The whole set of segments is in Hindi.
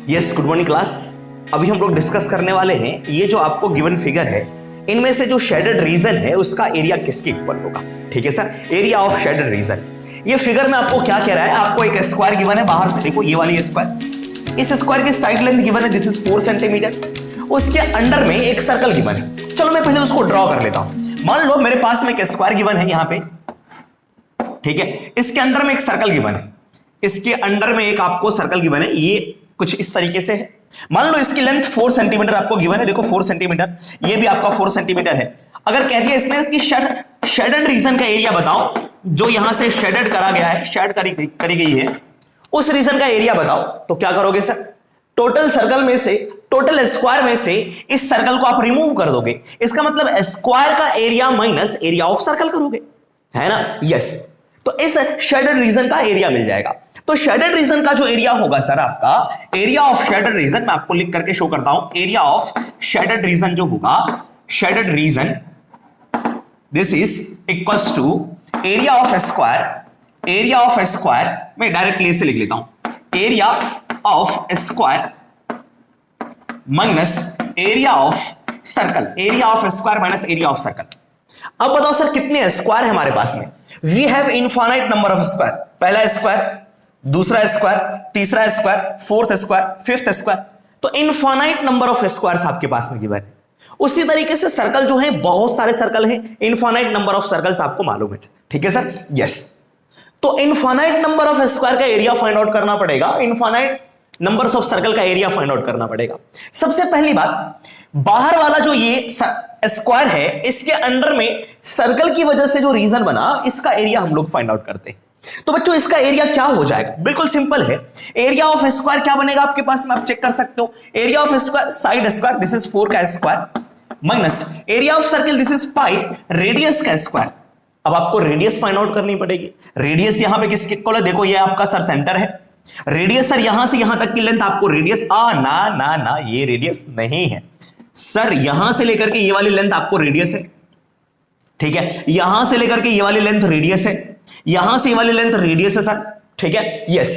Yes, good morning class. अभी हम लोग डिस्कस करने वाले हैं ये जो आपको गिवन फिगर है, इनमें से जो शेडेड रीजन है उसका एरिया किसके इक्वल होगा। ठीक है sir, area of shaded region. ये फिगर में आपको क्या कह रहा है, आपको एक स्क्वायर गिवन है, बाहर से देखो ये वाली स्क्वायर, इस स्क्वायर की साइड लेंथ गिवन है, दिस इज 4 सेंटीमीटर। उसके अंडर में एक सर्कल गिवन है। चलो मैं पहले उसको ड्रॉ कर लेता हूं। मान लो मेरे पास में एक स्क्वायर गिवन है यहां पे, ठीक है, इसके अंडर में एक सर्कल गिवन है, इसके अंडर में एक आपको सर्कल गिवन है, ये कुछ इस तरीके से है। मान लो इसकी लेंथ 4 सेंटीमीटर आपको गिवन है, देखो 4 सेंटीमीटर, ये भी आपका 4 सेंटीमीटर है। अगर कह दिया इसने कि शेडेड रीजन का एरिया बताओ, जो यहां से शेडेड करा गया है, शेड करी गई है, उस रीजन का एरिया बताओ, तो क्या करोगे सर, टोटल सर्कल में से, टोटल स्क्वायर में से इस सर्कल को आप रिमूव कर दोगे। इसका मतलब स्क्वायर का area minus area of circle करोगे, है ना। यस, तो इस शेडेड रीजन का एरिया मिल जाएगा। तो शेडेड रीजन का जो एरिया होगा सर, आपका एरिया ऑफ शेडेड रीजन, मैं आपको लिख करके शो करता हूं। एरिया ऑफ शेडेड रीजन जो होगा, shaded region, this is equals to area of square. Area of square मैं डायरेक्टली इसे लिख लेता हूं, area of square minus area of circle. Area of square minus area of circle. अब बताओ सर कितने स्क्वायर है हमारे पास में। We have infinite number of square. पहला स्क्वायर, दूसरा स्क्वायर, तीसरा square, fourth square, fifth square. तो इनफाइनाइट नंबर ऑफ स्क्वायर्स आपके पास में गिवन है। उसी तरीके से सर्कल जो है, बहुत सारे सर्कल हैं, इनफाइनाइट नंबर ऑफ सर्कल्स आपको मालूम है। ठीक है सर, यस। तो इनफाइनाइट नंबर ऑफ स्क्वायर का एरिया फाइंड आउट करना पड़ेगा, इनफाइनाइट नंबर्स ऑफ सर्कल का एरिया फाइंड आउट करना पड़ेगा। सबसे पहली बात, बाहर वाला जो ये स्क्वायर है, इसके अंडर में सर्कल की वजह से जो रीजन बना, इसका एरिया हम लोग फाइंड आउट करते हैं। तो बच्चों इसका एरिया क्या हो जाएगा, बिल्कुल सिंपल है। एरिया ऑफ स्क्वायर क्या बनेगा आपके पास में, आप चेक कर सकते हो। Area of square, side square, this is 4 का square, minus area of circle, this is pi, radius का स्क्वायर। अब आपको रेडियस फाइंड आउट करनी पड़ेगी। रेडियस यहां पे किसके इक्वल है, देखो ये आपका सर सेंटर है। रेडियस सर यहां से यहां तक की लेंथ आपको रेडियस, ना ना ना, ये रेडियस नहीं है सर। यहां से लेकर के ये वाली लेंथ आपको रेडियस है, ठीक है। यहां से लेकर के ये वाली लेंथ रेडियस है, यहां से ये वाली लेंथ रेडियस है सर, ठीक है। यस,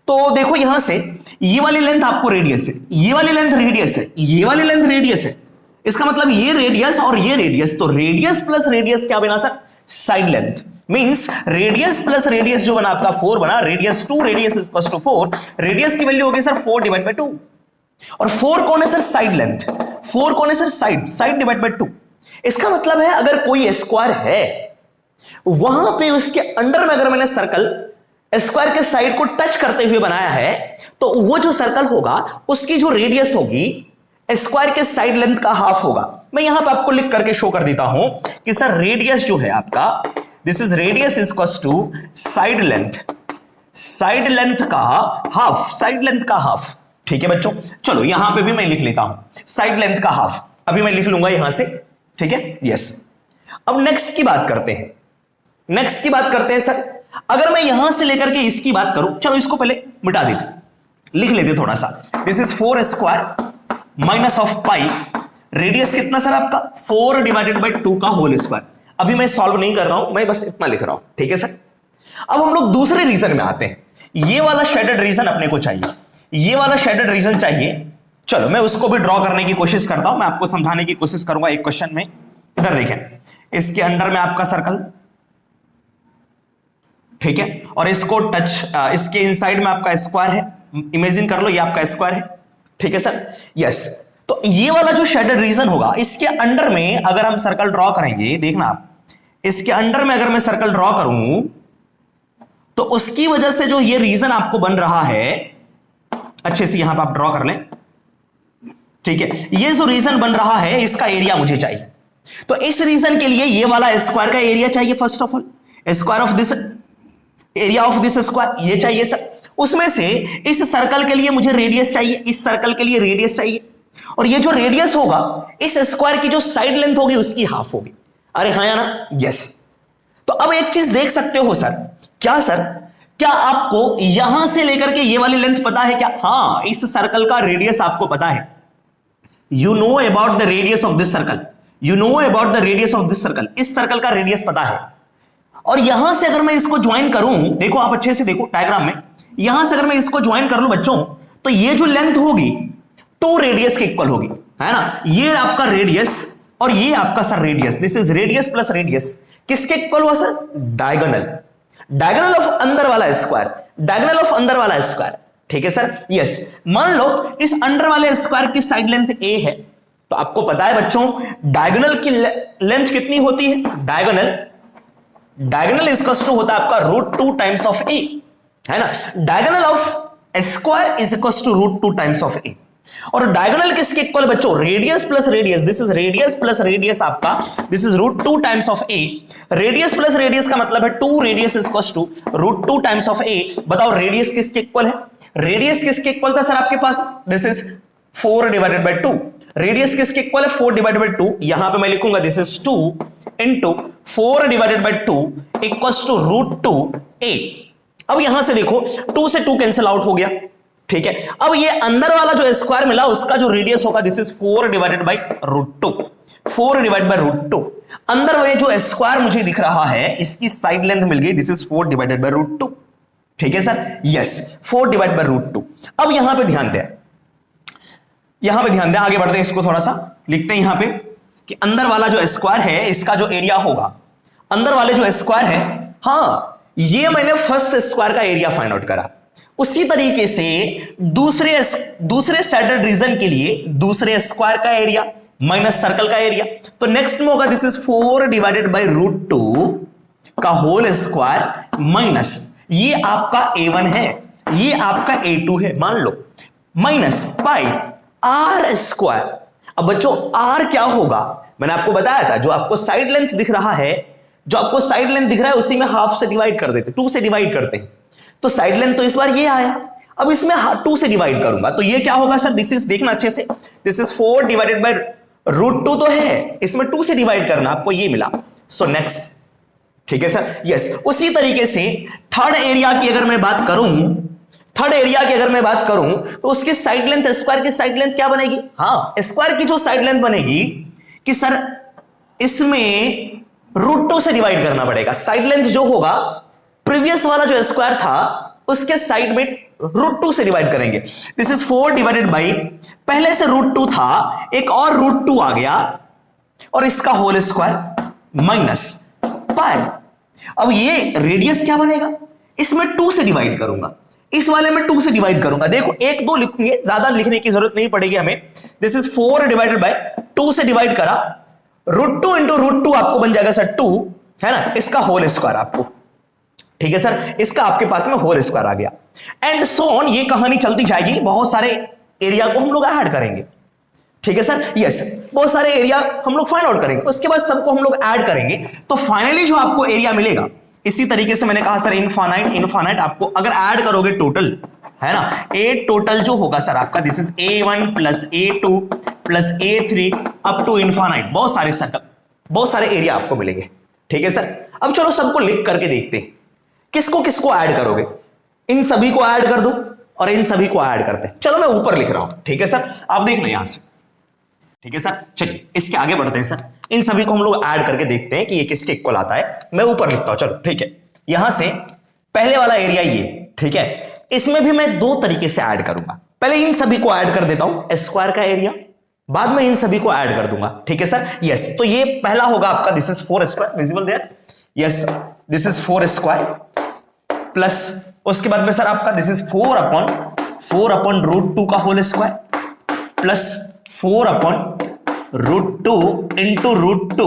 तो देखो यहां से ये वाली लेंथ आपको रेडियस है, ये वाली लेंथ रेडियस है, ये वाली लेंथ रेडियस है। इसका मतलब ये रेडियस और ये रेडियस, तो रेडियस प्लस रेडियस क्या बना sir, side length. Means radius plus radius जो बना आपका 4 बना, radius 2, radius is equal to 4। Radius की वैल्यू होगी सर 4 डिवाइड बाय 2, और 4 कौन है सर, साइड लेंथ। 4 कौन है सर, साइड डिवाइड बाय 2। इसका मतलब है अगर कोई स्क्वायर है, वहां पे उसके अंडर में अगर मैंने सर्कल स्क्वायर के साइड को टच करते हुए बनाया है, तो वो जो सर्कल होगा उसकी जो रेडियस होगी स्क्वायर के साइड लेंथ का हाफ होगा। मैं यहां पे आपको लिख करके शो कर देता हूं कि सर रेडियस जो है आपका, this is radius is equal to side length, side length का हाफ, साइड लेंथ का हाफ। ठीक है बच्चों, चलो यहां पे भी मैं लिख लेता हूं साइड लेंथ का हाफ, अभी मैं लिख लूंगा यहां से, ठीक है। यस, अब नेक्स्ट की बात करते हैं। नेक्स्ट की बात करते हैं सर, अगर मैं यहां से लेकर के इसकी बात करूं, चलो इसको पहले मिटा देते, लिख लेते थोड़ा सा। This is 4 square minus of pi, radius कितना सर आपका, 4 डिवाइडेड बाय 2 का होल स्क्वायर। अभी मैं सॉल्व नहीं कर रहा हूं, मैं बस इतना लिख रहा हूं, ठीक है सर। अब हम लोग दूसरे रीजन में आते हैं। ये वाला शेडेड रीजन अपने को चाहिए, ये वाला शेडेड रीजन चाहिए। चलो मैं उसको भी ड्रॉ करने की कोशिश करता हूं, मैं आपको समझाने की कोशिश करूंगा एक क्वेश्चन में। इधर देखें, इसके अंडर में आपका सर्कल, ठीक है, और इसको टच, इसके इनसाइड में आपका स्क्वायर है। इमेजिन कर लो ये आपका स्क्वायर है, ठीक है सर। यस, तो ये वाला जो शेडेड रीजन होगा, इसके अंडर में अगर हम सर्कल ड्रॉ करेंगे, देखना आप, इसके अंडर में अगर मैं सर्कल ड्रॉ करूं, तो उसकी वजह से जो ये रीजन आपको बन रहा है, अच्छे से यहां पर आप ड्रॉ कर लें, ठीक है। ये जो रीजन बन रहा है, इसका एरिया मुझे चाहिए। तो इस रीजन के लिए ये वाला स्क्वायर का एरिया चाहिए। First of all, square of this, area of this square ये चाहिए सर। उसमें से इस सर्कल के लिए मुझे रेडियस चाहिए, इस सर्कल के लिए रेडियस चाहिए, और ये जो रेडियस होगा, इस स्क्वायर की जो साइड लेंथ होगी उसकी हाफ होगी। अरे हाँ या ना, यस। तो अब एक चीज देख सकते हो सर, क्या सर, क्या आपको यहां से लेकर के ये वाली लेंथ पता है क्या? हाँ, इस सर्कल का रेडियस आपको पता है। You know about the radius of this circle, you know about the radius of this circle. इस सर्कल का रेडियस पता है। और यहां से अगर मैं इसको ज्वाइन करूं, देखो आप अच्छे से देखो डायग्राम में, यहां से अगर मैं इसको ज्वाइन कर लूं बच्चों, तो तो ये जो लेंथ होगी 2 रेडियस के इक्वल होगी, है ना। ये आपका रेडियस और ये आपका sir radius, this is radius plus radius, किसके इक्वल हुआ सर? डायगोनल, डायगोनल ऑफ अंदर वाला स्क्वायर, डायगोनल ऑफ अंदर वाला स्क्वायर, ठीक है सर। यस, मान लो इस अंडर वाले स्क्वायर की साइड लेंथ a है, तो आपको पता है बच्चों डायगोनल की लेंथ कितनी होती है? डायगोनल इक्वल्स टू होता है आपका √2 टाइम्स ऑफ a, है ना। Diagonal of square is equals to √2 times of a। और डायगोनल किसके इक्वल बच्चों? Radius plus radius, this is radius plus radius आपका, this is √2 times of a। Radius plus radius का मतलब है 2 radius is equals to √2 times of a। बताओ रेडियस किसके इक्वल है? रेडियस किसके इक्वल था सर आपके पास? This is 4 divided by 2। Radius किसके इक्वल है? 4 डिवाइडेड बाय 2। यहां पे मैं लिखूंगा this is 2 into 4 divided by 2 equals to √2a। अब यहां से देखो 2 से 2 कैंसिल आउट हो गया, ठीक है। अब ये अंदर वाला जो स्क्वायर मिला उसका जो रेडियस होगा this is 4 divided by √2, 4 divided by √2। अंदर वो जो स्क्वायर मुझे दिख रहा है इसकी साइड लेंथ मिल गई, दिस इज 4 डिवाइडेड बाय √2, ठीक है सर। Yes, 4 divide by √2। अब यहां पे ध्यान दें, यहां पे ध्यान दें, आगे बढ़ते हैं, इसको थोड़ा सा लिखते हैं यहां पे कि अंदर वाला जो स्क्वायर है इसका जो एरिया होगा, अंदर वाले जो स्क्वायर है, हां ये मैंने फर्स्ट स्क्वायर का एरिया फाइंड आउट करा। उसी तरीके से दूसरे सैडर्ड रीजन के लिए दूसरे स्क्वायर का एरिया माइनस सर्कल का एरिया, तो नेक्स्ट में होगा दिस इज 4 डिवाइडेड बाय √2 का होल स्क्वायर माइनस ये आपका a1 है, ये आपका a2 है मान लो, माइनस पाई r स्क्वायर। अब बच्चों r क्या होगा? मैंने आपको बताया था जो आपको साइड लेंथ दिख रहा है, जो आपको साइड लेंथ दिख रहा है उसी में हाफ से डिवाइड कर देते, 2 से डिवाइड करते हैं, तो साइड लेंथ तो इस बार ये आया, अब इसमें 2 से डिवाइड करूंगा तो ये क्या होगा सर? दिस इज, देखना अच्छे से, दिस इज 4 डिवाइडेड बाय √2 तो है, इसमें 2 से डिवाइड करना, आपको ये मिला। सो नेक्स्ट, ठीक है सर। यस, उसी तरीके से थर्ड एरिया की अगर मैं बात करूं, तो उसकी साइड लेंथ, स्क्वायर की साइड लेंथ क्या बनेगी? हाँ, स्क्वायर की जो साइड लेंथ बनेगी कि सर इसमें √2 से डिवाइड करना पड़ेगा। साइड लेंथ जो होगा प्रीवियस वाला जो स्क्वायर था उसके साइड में √2 से डिवाइड करेंगे। दिस इज 4 डिवाइडेड बाई, पहले से √2 था, एक और √2 आ गया और इसका होल स्क्वायर माइनस पाई। अब ये रेडियस क्या बनेगा? इसमें 2 से डिवाइड करूंगा, इस वाले में 2 से डिवाइड करूंगा। देखो 1 2 लिखेंगे, ज्यादा लिखने की जरूरत नहीं पड़ेगी हमें। दिस इज 4 डिवाइडेड बाय 2 से डिवाइड करा, √2 इंटू √2 आपको बन जाएगा सर 2, है ना, इसका होल स्क्वायर आपको, ठीक है सर, इसका आपके पास में होल स्क्वायर आ गया। एंड सो ऑन, ये कहानी चलती जाएगी, बहुत सारे एरिया को हम लोग ऐड करेंगे, ठीक है सर। यस, बहुत सारे एरिया हम लोग फाइंड आउट करेंगे, उसके बाद सबको हम लोग ऐड करेंगे, तो फाइनली जो आपको एरिया मिलेगा, इसी तरीके से मैंने कहा सर इनफाइनाइट आपको अगर ऐड करोगे टोटल, है ना, ए टोटल जो होगा सर आपका this is a1 plus a2 plus a3 up to infinite, बहुत सारे सर्कल, बहुत सारे एरिया आपको मिलेंगे, ठीक है सर। अब चलो सबको लिख करके देखते हैं, किसको किसको ऐड करोगे? इन सभी को ऐड कर दो और इन सभी को ऐड करते हैं। चलो मैं ऊपर लिख रहा हूं, ठीक है सर, आप देखना यहां से, ठीक है सर। चलिए इसके आगे बढ़ते हैं सर, इन सभी को हम लोग ऐड करके देखते हैं कि ये किसके इक्वल आता है। मैं ऊपर लिखता हूं, चलो ठीक है। यहां से पहले वाला एरिया ये, ठीक है, इसमें भी मैं 2 तरीके से ऐड करूंगा। पहले इन सभी को ऐड कर देता हूं, स्क्वायर का एरिया, बाद में इन सभी को ऐड कर दूंगा, ठीक है सर। यस, तो ये पहला होगा आपका this is 4 square, visible there, yes, this is 4 square plus उसके बाद में सर आपका दिस इज 4 अपॉन √2 का whole square plus 4 upon √2 into √2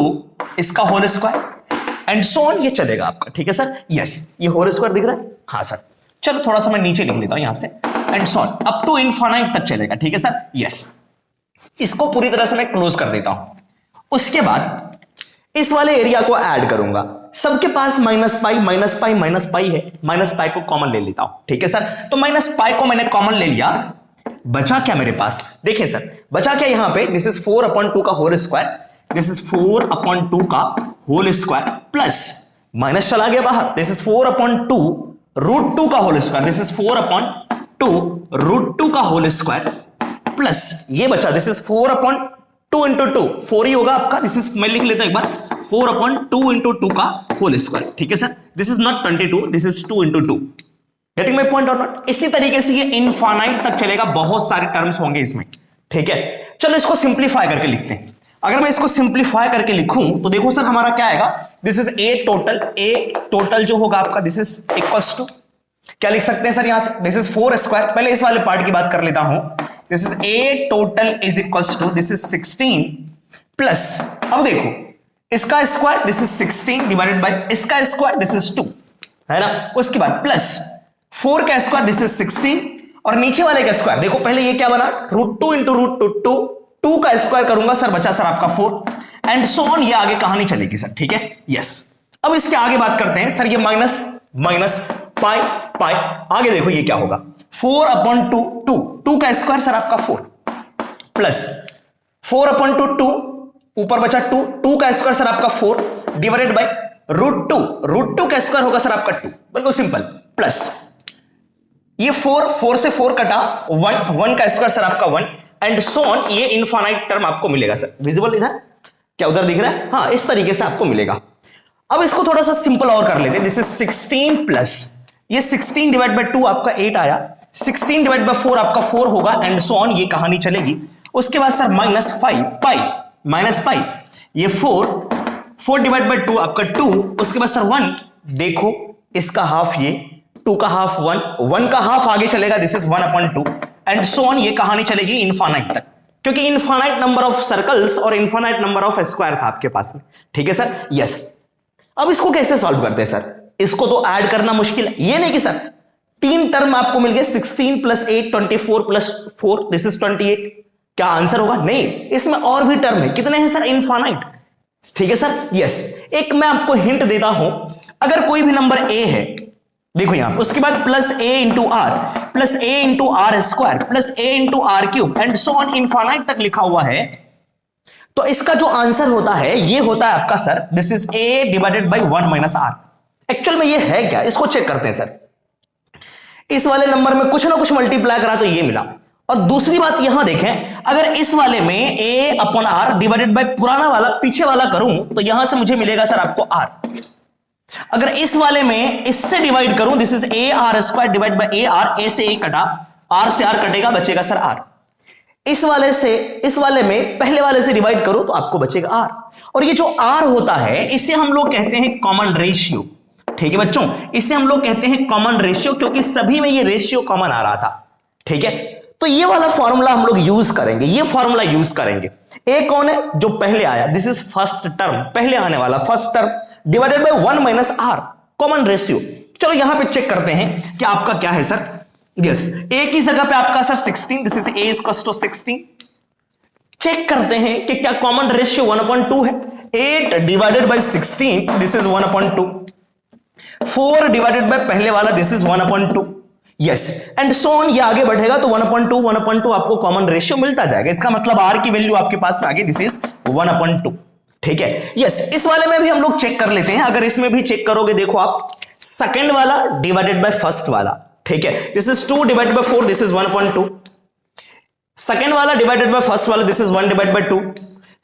इसका whole square and so on, ये चलेगा आपका, ठीक है सर। यस, ये होल स्क्वायर दिख रहा है, हाँ सर। चलो थोड़ा सा मैं नीचे लिख लेता हूं यहां से, and so on up to infinite तक चलेगा, ठीक है सर। यस, इसको पूरी तरह से मैं क्लोज कर देता हूं। उसके बाद इस वाले एरिया को ऐड करूंगा, सबके पास माइनस पाई है, माइनस पाई को कॉमन ले लेता हूं, ठीक है सर। तो माइनस पाई को मैंने कॉमन ले लिया, बचा क्या मेरे पास? देखिए सर, बचा क्या यहां पे? दिस इज 4 अपॉन 2 का whole square, this is 4 upon 2 का होल स्क्वायर प्लस माइनस चला गया बाहर, दिस इज 4 अपॉन 2 √2 का whole square, this is 4 upon 2 √2 का होल स्क्वायर प्लस ये बचा, दिस इज 4 अपॉन 2 इंटू 2, 4 ही होगा आपका, दिस इज, मैं लिख लेता हूं एक बार, 4 अपॉन 2 इंटू 2 का होल स्क्वायर, ठीक है sir. This is not 22, this is 2 into 2, getting my point और नॉट? इसी तरीके से ये इनफाइनाइट तक चलेगा, बहुत सारे टर्म्स होंगे इसमें, ठीक है। चलो इसको सिंप्लीफाई करके लिखते हैं। अगर मैं इसको सिंप्लीफाई करके लिखूं तो देखो सर हमारा क्या आएगा, दिस इज ए टोटल जो होगा आपका, दिस इज इक्वल्स टू, क्या लिख सकते हैं सर यहां से, दिस इज 4 स्क्वायर। पहले इस वाले पार्ट की बात कर लेता हूं, this is a total is equals to, this is 16 plus, अब देखो इसका square, this is 16 divided by इसका स्क्वायर, दिस इज 2, है ना। उसके बाद प्लस 4 का स्क्वायर, दिस इज 16, और नीचे वाले का स्क्वायर, देखो पहले ये क्या बना, √2 इंटू √2, 2 का स्क्वायर करूंगा सर, बचा सर आपका 4, एंड सो ऑन, ये आगे कहानी चलेगी सर, ठीक है, यस। अब इसके आगे बात करते हैं सर, ये माइनस माइनस पाई पाई, आगे देखो ये क्या होगा, 4/2, 2 का स्क्वायर सर आपका 4, प्लस 4/2, 2 ऊपर बचा 2 का स्क्वायर सर आपका 4 डिवाइडेड बाय √2 का स्क्वायर होगा सर आपका 2, बिल्कुल सिंपल, प्लस ये 4 से 4 कटा 1 का स्क्वायर सर आपका 1, एंड सो ऑन, ये इनफाइनाइट टर्म आपको मिलेगा सर, विजिबल इधर, क्या उधर दिख रहा है, हाँ इस तरीके से आपको मिलेगा। अब इसको थोड़ा सा सिंपल और कर लेते हैं, दिस इज 16 प्लस ये 16 डिवाइड बाय 2 आपका 8 आया, 16 डिवाइड बाय 4 आपका 4 होगा, एंड सो ऑन, ये कहानी चलेगी। उसके बाद सर माइनस पाई, ये 4 डिवाइड बाय 2 आपका 2, उसके बाद सर 1, देखो इसका हाफ, ये 2 का हाफ 1 का हाफ आगे चलेगा, this is 1/2, and so on, ये कहानी चलेगी इनफाइनाइट तक, क्योंकि इनफाइनाइट नंबर ऑफ सर्कल्स और इनफाइनाइट नंबर ऑफ स्क्वायर था आपके पास में, ठीक है सर, यस। अब इसको कैसे सॉल्व करते हैं सर, इसको तो ऐड करना मुश्किल है, ये नहीं कि सर 3 टर्म आपको मिल गए, 16 प्लस 8 24 प्लस 4, दिस इज 28, क्या आंसर होगा, नहीं, इसमें और भी टर्म है, कितने हैं सर, इनफाइनाइट, ठीक है सर, यस। एक मैं आपको हिंट देता हूं, अगर कोई भी नंबर ए है, देखो यहां, उसके बाद plus a into r, plus a into r square, plus a into r cube, and so on infinite तक लिखा हुआ है, तो इसका जो आंसर होता है ये होता है आपका sir, this is a divided by 1 minus r. Actual में ये है क्या, इसको चेक करते हैं सर। इस वाले नंबर में कुछ ना कुछ मल्टीप्लाई करा तो ये मिला, और दूसरी बात यहां देखें, अगर इस वाले में a/r डिवाइडेड बाय पुराना वाला पीछे वाला करूं तो यहां से मुझे मिलेगा सर आपको r। अगर इस वाले में इससे डिवाइड करूं, this is ar² divide by ar, a से a कटा, r से r कटेगा, बचेगा सर r। इस वाले में पहले वाले से डिवाइड करो तो आपको बचेगा r, और ये जो r होता है इसे हम लोग कहते हैं कॉमन रेशियो, ठीक है बच्चों, इसे हम लोग कहते हैं कॉमन रेशियो, क्योंकि सभी में ये रेशियो कॉमन आ रहा था, ठीक है। तो ये वाला फॉर्मूला हम लोग यूज करेंगे, ये फॉर्मूला यूज करेंगे। ए कौन है, जो पहले आया, दिस इज फर्स्ट टर्म, पहले आने वाला first term divided by 1 minus r, common ratio. चलो यहां पे चेक करते हैं कि आपका क्या है सर, यस, ए की जगह पे आपका sir 16, this is a equals to 16। Check करते हैं कि क्या कॉमन रेशियो 1/2 है, 8 divided by 16, this is 1/2, 4 divided by पहले वाला, this is 1/2, yes, and so on, ये आगे बढ़ेगा तो 1/2 आपको कॉमन रेशियो मिलता जाएगा, इसका मतलब आर की वैल्यू आपके पास आ गई, दिस इज 1/2, ठीक है, यस। इस वाले में भी हम लोग चेक कर लेते हैं, अगर इसमें भी चेक करोगे, देखो आप, सेकंड वाला डिवाइडेड बाय फर्स्ट वाला, ठीक है, this is 2 divided by 4, this is 1/2, second वाला डिवाइडेड बाय फर्स्ट वाला, this is 1 divided by 2,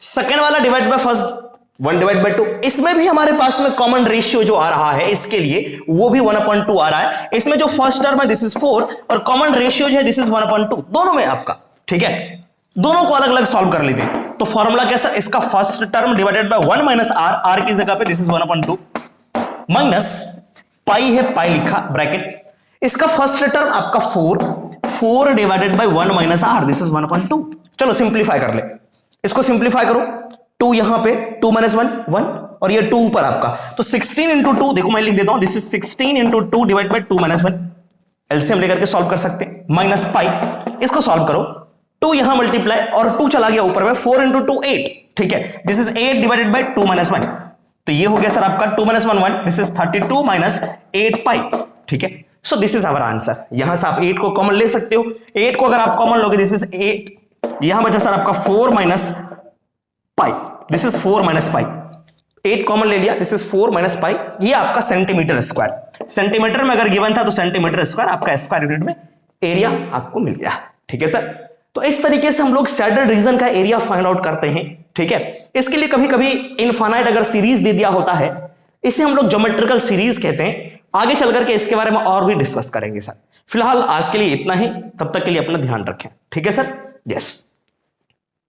second वाला divided by first 1 divide by 2, इसमें भी हमारे पास में कॉमन रेशियो जो आ रहा है इसके लिए वो भी 1/2 आ रहा है। इसमें जो फर्स्ट टर्म है दिस इज 4, और कॉमन रेशियो जो है दिस इज 1/2, दोनों में आपका, ठीक है, दोनों को अलग अलग सॉल्व कर लेते हैं। तो फॉर्मूला कैसा, इसका first term divided by 1 minus r, r की जगह पे दिस इज 1/2 माइनस पाई है, पाई लिखा ब्रैकेट, इसका फर्स्ट टर्म आपका 4 divided by 1 minus r, this is 1/2। चलो सिंप्लीफाई कर ले, इसको सिंप्लीफाई करो, 2 यहां पे 2 माइनस 1 1, और ये 2 ऊपर आपका, तो 16 इंटू 2, देखो मैं लिख देता हूं, this is 16 into 2 divide by 2 minus 1, LCM लेकर के सॉल्व कर सकते हैं, माइनस पाई, इसको सॉल्व करो, 2 यहां मल्टीप्लाई और 2 चला गया ऊपर में, 4 इंटू 2 8, ठीक है, this is 8 divided by 2 minus 1, तो ये हो गया सर आपका 2 minus 1 1, this is 32 minus 8 pi, ठीक है। So this is our answer, यहां से आप 8 को कॉमन ले सकते हो, 8 को अगर आप कॉमन लोगे, दिस इज 8, यहां बचा सर आपका 4 minus pi, this is 4 minus pi, 8 common ले लिया, दिस इज 4 माइनस पाई, ये आपका सेंटीमीटर स्क्वायर, सेंटीमीटर में अगर गिवन था तो सेंटीमीटर स्क्वायर, आपका स्क्वायर यूनिट में एरिया आपको मिल गया, ठीक है सर। तो इस तरीके से हम लोग शैडर्ड रीजन का एरिया फाइंड आउट करते हैं, ठीक है। इसके लिए कभी कभी इनफाइनाइट अगर सीरीज दे दिया होता है, इसे हम लोग ज्योमेट्रिकल सीरीज कहते हैं, आगे चल करके इसके बारे में और भी डिस्कस करेंगे सर। फिलहाल आज के लिए इतना ही, तब तक के लिए अपना ध्यान रखें, ठीक है सर। यस।